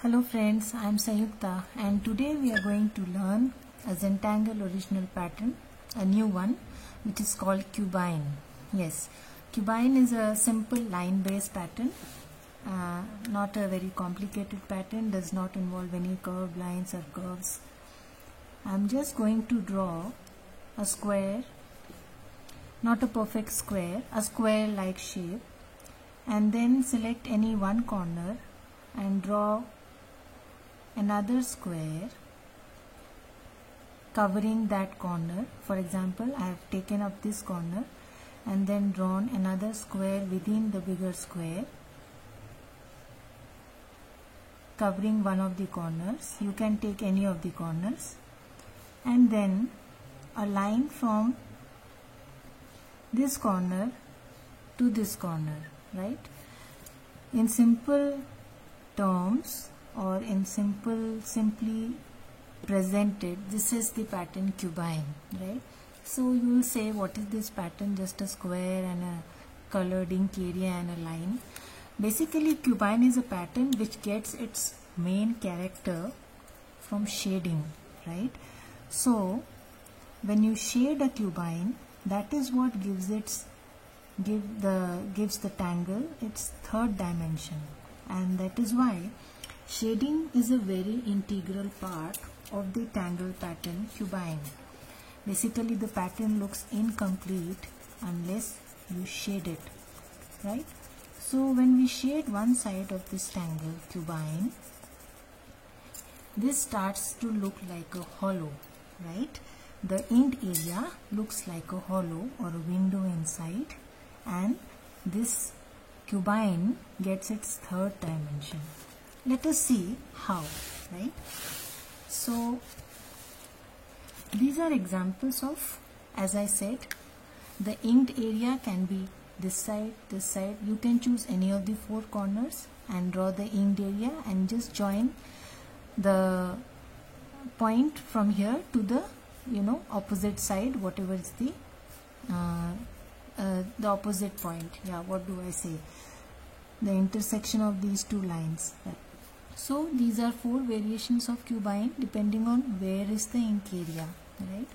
Hello friends, I am Sayukta and today we are going to learn a Zentangle original pattern, a new one which is called Cubine. Yes, Cubine is a simple line based pattern, not a very complicated pattern, does not involve any curved lines or curves. I am just going to draw a square, not a perfect square, a square like shape, and then select any one corner and draw another square covering that corner. For example, I have taken up this corner and then drawn another square within the bigger square covering one of the corners. You can take any of the corners, and then a line from this corner to this corner, right? In simple terms, or in simply presented, this is the pattern Cubine, right? So you will say, what is this pattern? Just a square and a colored ink area and a line. Basically, Cubine is a pattern which gets its main character from shading, right? So when you shade a Cubine, that is what gives the tangle its third dimension, and that is why shading is a very integral part of the tangle pattern Cubine. Basically, the pattern looks incomplete unless you shade it, right? So when we shade one side of this tangle Cubine, this starts to look like a hollow, right? The inked area looks like a hollow or a window inside, and this Cubine gets its third dimension. Let us see how, right? So these are examples of, as I said, the inked area can be this side, this side. You can choose any of the four corners and draw the inked area and just join the point from here to the opposite side, whatever is the opposite point. Yeah, what do I say? The intersection of these two lines. So these are four variations of Cubine depending on where is the ink area, right?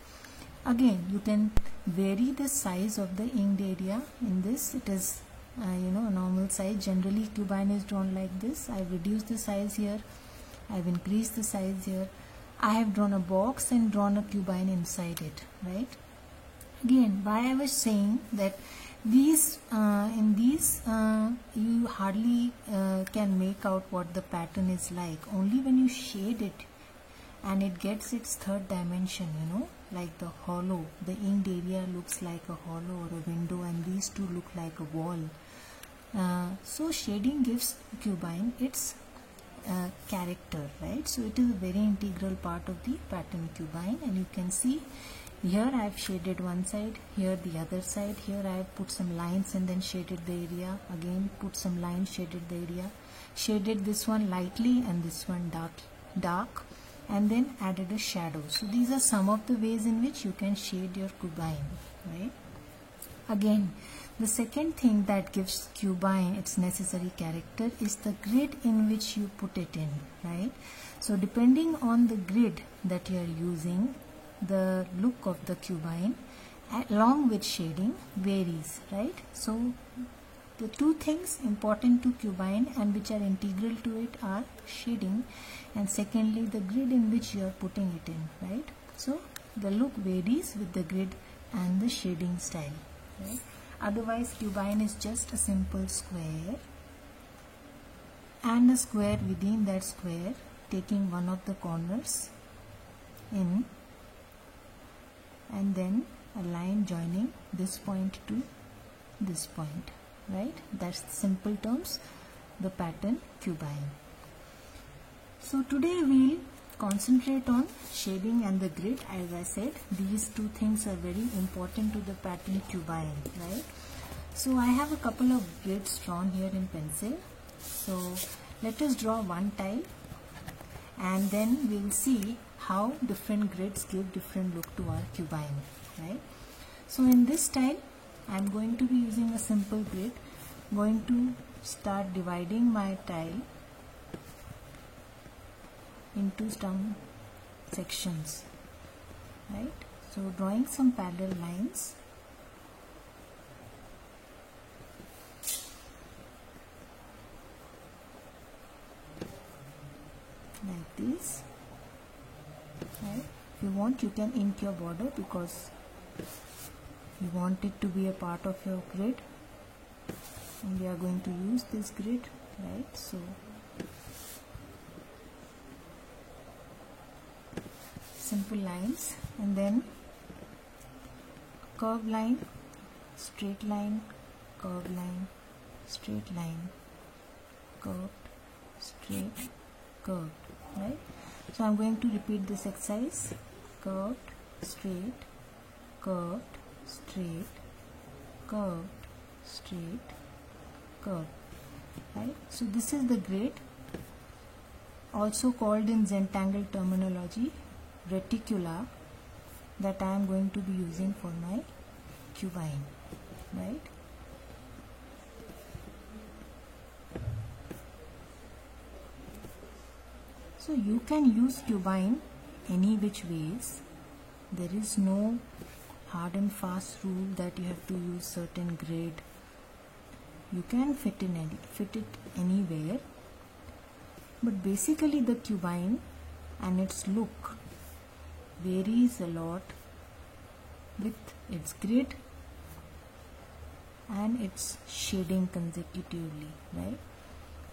Again, you can vary the size of the inked area. In this, it is a normal size. Generally, Cubine is drawn like this. I have reduced the size here. I have increased the size here. I have drawn a box and drawn a Cubine inside it, right? Again, why I was saying that these you hardly can make out what the pattern is like. Only when you shade it and it gets its third dimension, like the hollow, the inked area looks like a hollow or a window, and these two look like a wall. So shading gives Cubine its character, right? So it is a very integral part of the pattern Cubine, and you can see here I have shaded one side, here the other side. Here I have put some lines and then shaded the area. Again put some lines, shaded the area. Shaded this one lightly and this one dark, and then added a shadow. So these are some of the ways in which you can shade your Cubine, right? Again, the second thing that gives Cubine its necessary character is the grid in which you put it in, right? So depending on the grid that you are using, the look of the Cubine along with shading varies, right? So the two things important to Cubine and which are integral to it are shading, and secondly the grid in which you are putting it in, right? So the look varies with the grid and the shading style, right? Otherwise, Cubine is just a simple square and a square within that square, taking one of the corners in and then a line joining this point to this point, right? That's simple terms, the pattern Cubine. So today we'll concentrate on shading and the grid. As I said, these two things are very important to the pattern Cubine, right? So I have a couple of grids drawn here in pencil. So let us draw one tile, and then we'll see how different grids give different look to our Cubine, right? So in this tile, I'm going to be using a simple grid. Going to start dividing my tile into some sections, right? So drawing some parallel lines, like this, right? If you want, you can ink your border because you want it to be a part of your grid, and we are going to use this grid, right? So simple lines, and then curved line, straight line, curved line, straight line, curved, straight, curved, right? So I'm going to repeat this exercise: curved, straight, curved, straight, curved, straight, curved, right? So this is the grid, also called in Zentangle terminology reticula, that I am going to be using for my cubine, right? So you can use cubine any which ways. There is no hard and fast rule that you have to use certain grid. You can fit it anywhere, but basically the cubine and its look varies a lot with its grid and its shading consecutively, right?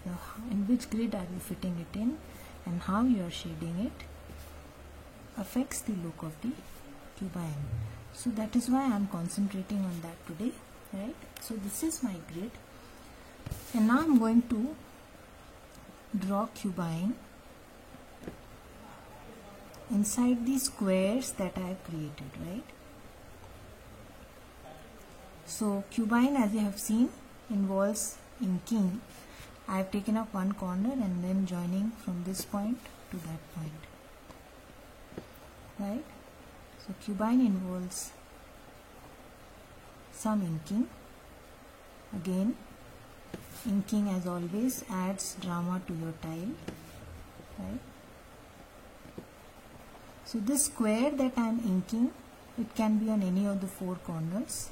So in which grid are you fitting it in and how you are shading it affects the look of the cubine. So that is why I am concentrating on that today, right? So this is my grid, and now I am going to draw cubine inside the squares that I have created, right? So cubine, as you have seen, involves inking. I have taken up one corner and then joining from this point to that point, right? So cubine involves some inking. Again, inking as always adds drama to your tile, right? So this square that I am inking, it can be on any of the four corners.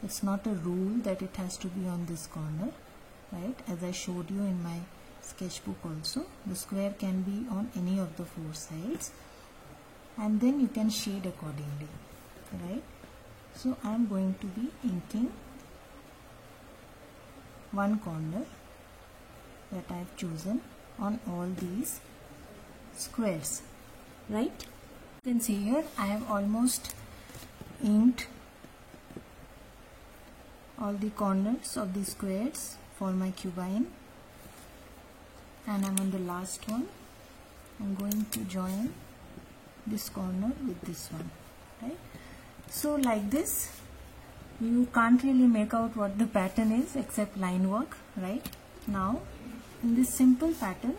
It's not a rule that it has to be on this corner, right? As I showed you in my sketchbook also, the square can be on any of the four sides, and then you can shade accordingly, right? So I am going to be inking one corner that I have chosen on all these squares, right? You can see here I have almost inked all the corners of the squares for my cubine, and I'm on the last one. I'm going to join this corner with this one, right? So like this, you can't really make out what the pattern is except line work, right? Now in this simple pattern,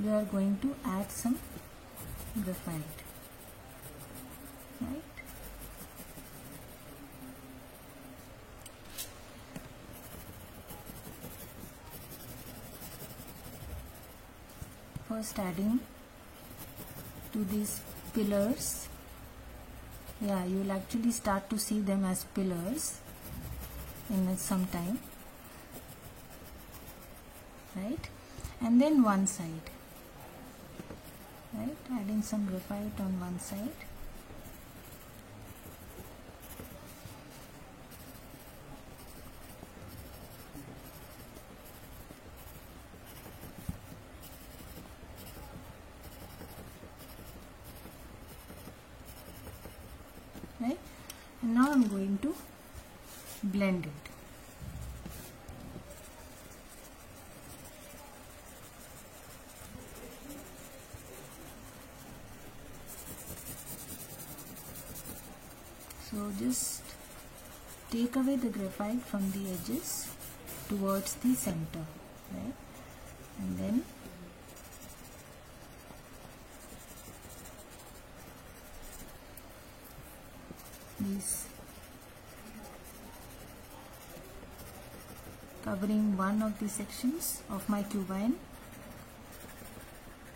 we are going to add some graphite, right? First adding to these pillars. Yeah, you will actually start to see them as pillars in some time, right? And then one side, right? Adding some graphite on one side. Right? And now I'm going to blend it. So just take away the graphite from the edges towards the center, right? And then these covering one of the sections of my cubine,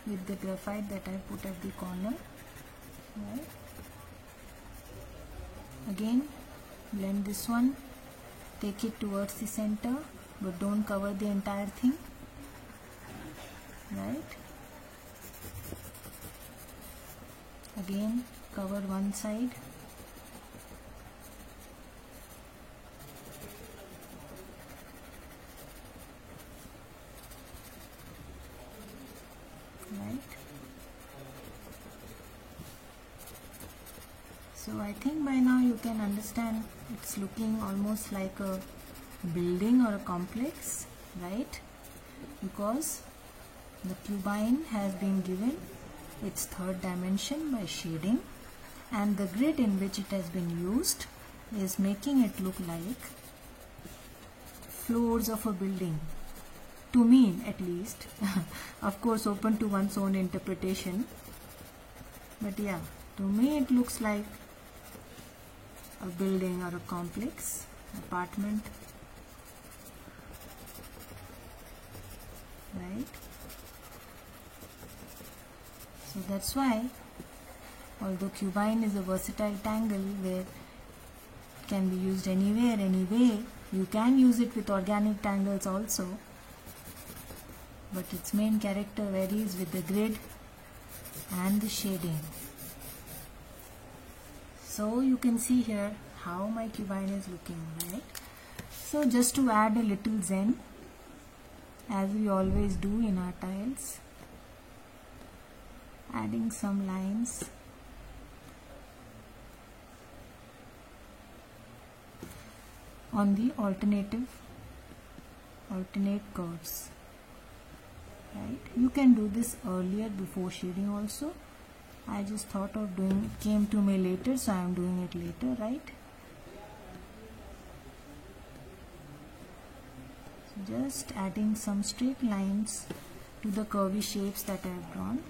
with the graphite that I put at the corner. Right. Again blend this one, take it towards the center, but don't cover the entire thing. Right. Again cover one side. Right. So I think by now you can understand it's looking almost like a building or a complex, right? Because the cubine has been given its third dimension by shading, and the grid in which it has been used is making it look like floors of a building, to me at least. Of course open to one's own interpretation, but yeah, to me it looks like a building or a complex, apartment, right? So that's why, although cubine is a versatile tangle where it can be used anywhere, anyway, you can use it with organic tangles also, but its main character varies with the grid and the shading. So you can see here how my cubine is looking, right? So just to add a little zen, as we always do in our tiles, adding some lines on the alternate curves. Right? You can do this earlier before shading also. I just thought of doing, it came to me later, so I am doing it later, right? So just adding some straight lines to the curvy shapes that I have drawn.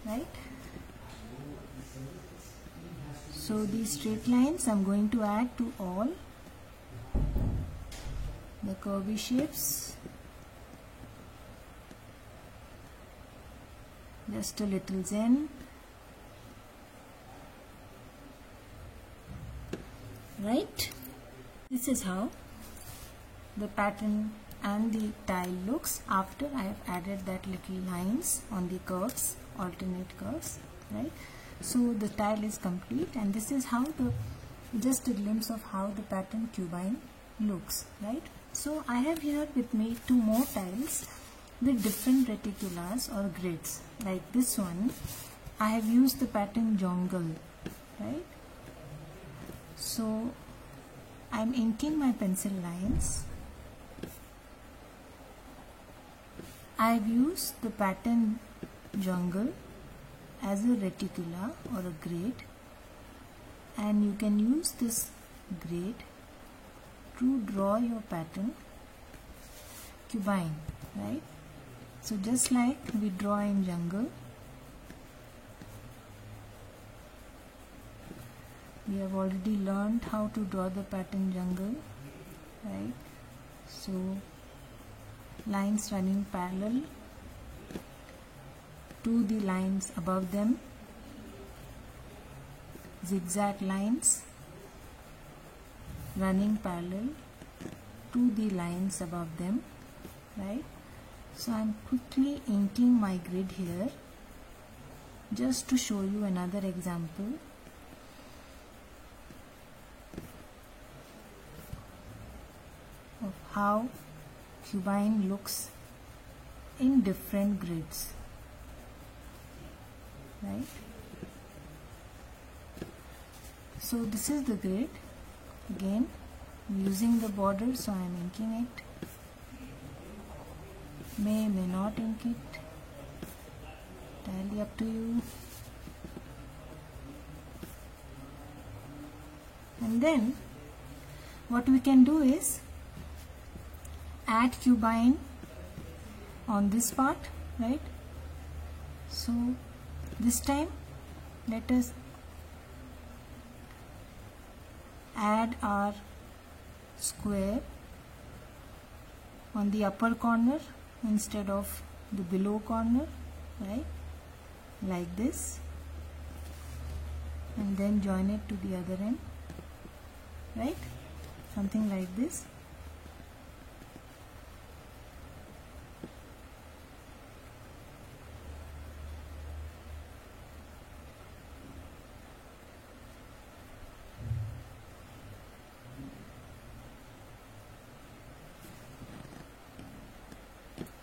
Right? So these straight lines I am going to add to all the curvy shapes. Just a little zen. Right? This is how the pattern and the tile looks after I have added that little lines on the curves, alternate curves, right? So the tile is complete, and this is how just a glimpse of how the pattern cubine looks, right? So I have here with me two more tiles with different reticulars or grids. Like this one, I have used the pattern jungle, right? So I am inking my pencil lines. I have used the pattern jungle as a reticular or a grid, and you can use this grid to draw your pattern cubine, right? So just like we draw in jungle, we have already learned how to draw the pattern jungle, right? So lines running parallel to the lines above them, zigzag lines running parallel to the lines above them, right? So I am quickly inking my grid here just to show you another example of how cubine looks in different grids, right? So this is the grid. Again, using the border, so I am inking it. May not ink it, entirely up to you. And then what we can do is add cubine on this part, right? So this time let us add our square on the upper corner instead of the below corner, right, like this, and then join it to the other end, right, something like this.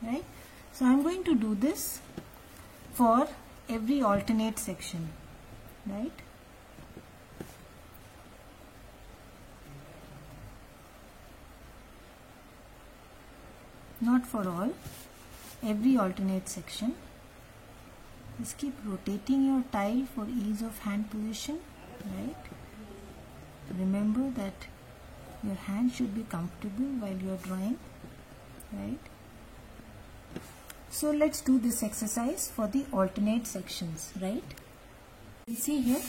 Right, so I'm going to do this for every alternate section, right. Not for all, every alternate section. Just keep rotating your tile for ease of hand position, right. Remember that your hand should be comfortable while you are drawing, right. So let's do this exercise for the alternate sections, right. You see here,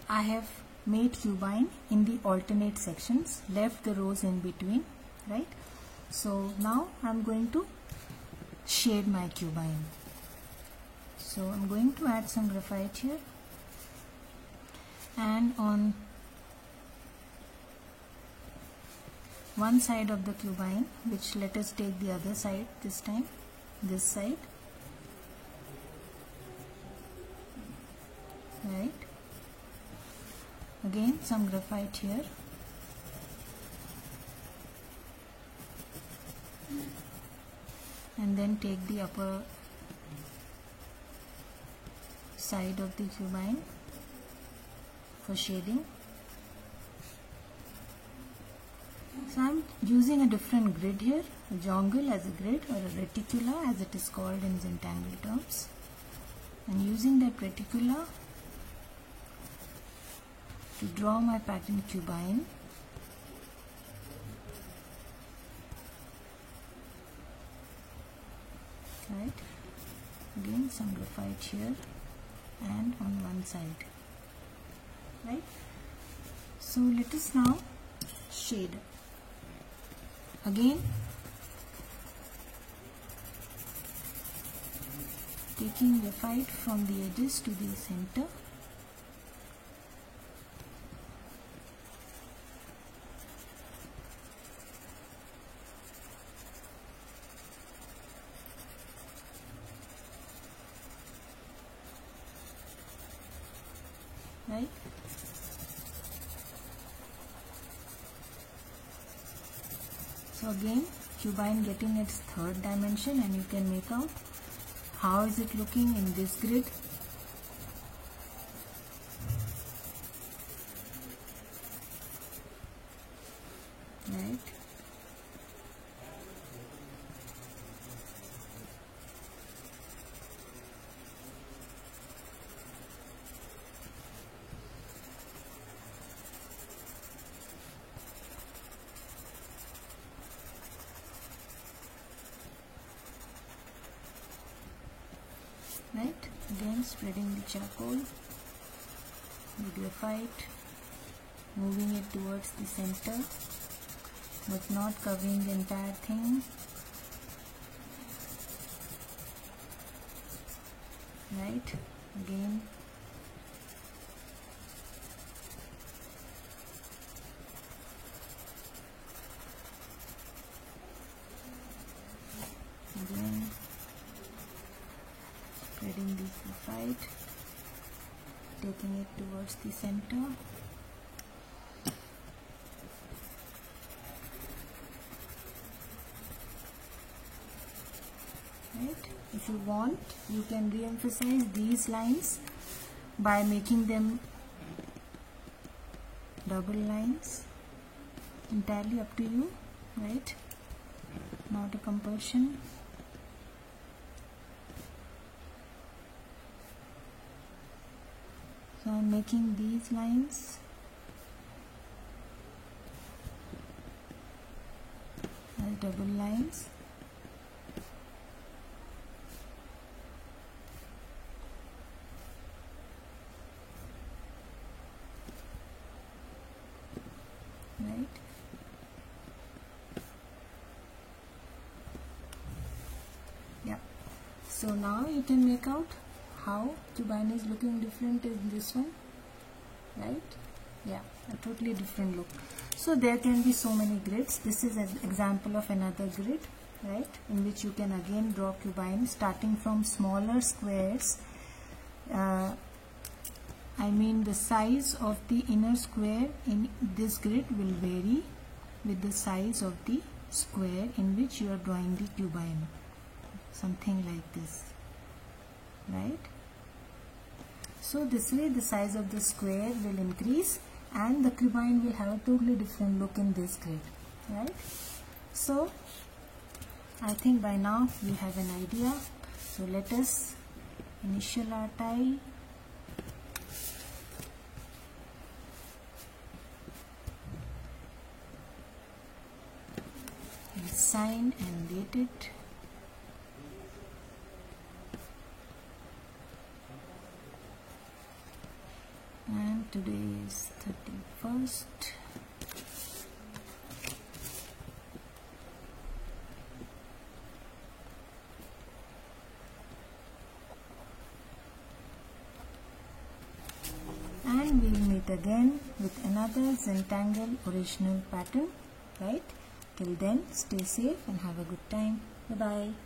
I have made cubine in the alternate sections, left the rows in between, right. So now I'm going to shade my cubine. So I'm going to add some graphite here, and on one side of the cubine, which let us take the other side this time, this side, right, again some graphite here, and then take the upper side of the cubine for shading. So I'm using a different grid here, a jongle as a grid, or a reticula as it is called in Zentangle terms, and using that reticula to draw my pattern cubine. Right, again some graphite here and on one side, right. So let us now shade. Again, taking graphite from the edges to the center, right. So again, cubine getting its third dimension, and you can make out how is it looking in this grid. Right. Right, again spreading the charcoal, the graphite, moving it towards the center, but not covering the entire thing. Right, again spreading the graphite, taking it towards the center. Right. If you want, you can re-emphasize these lines by making them double lines. Entirely up to you, right? Not a compulsion. So I'm making these lines as double lines. right? Yeah, so now you can make out how cubine is looking different in this one, right? Yeah, a totally different look. So there can be so many grids. This is an example of another grid, right, in which you can again draw cubine starting from smaller squares. I mean the size of the inner square in this grid will vary with the size of the square in which you are drawing the cubine, something like this, right? So this way the size of the square will increase and the cubine will have a totally different look in this grid, right? So I think by now you have an idea. So let us initial our tile. And sign and date it. And today is 31st. And we'll meet again with another Zentangle original pattern, right? Till then, stay safe and have a good time. Bye bye.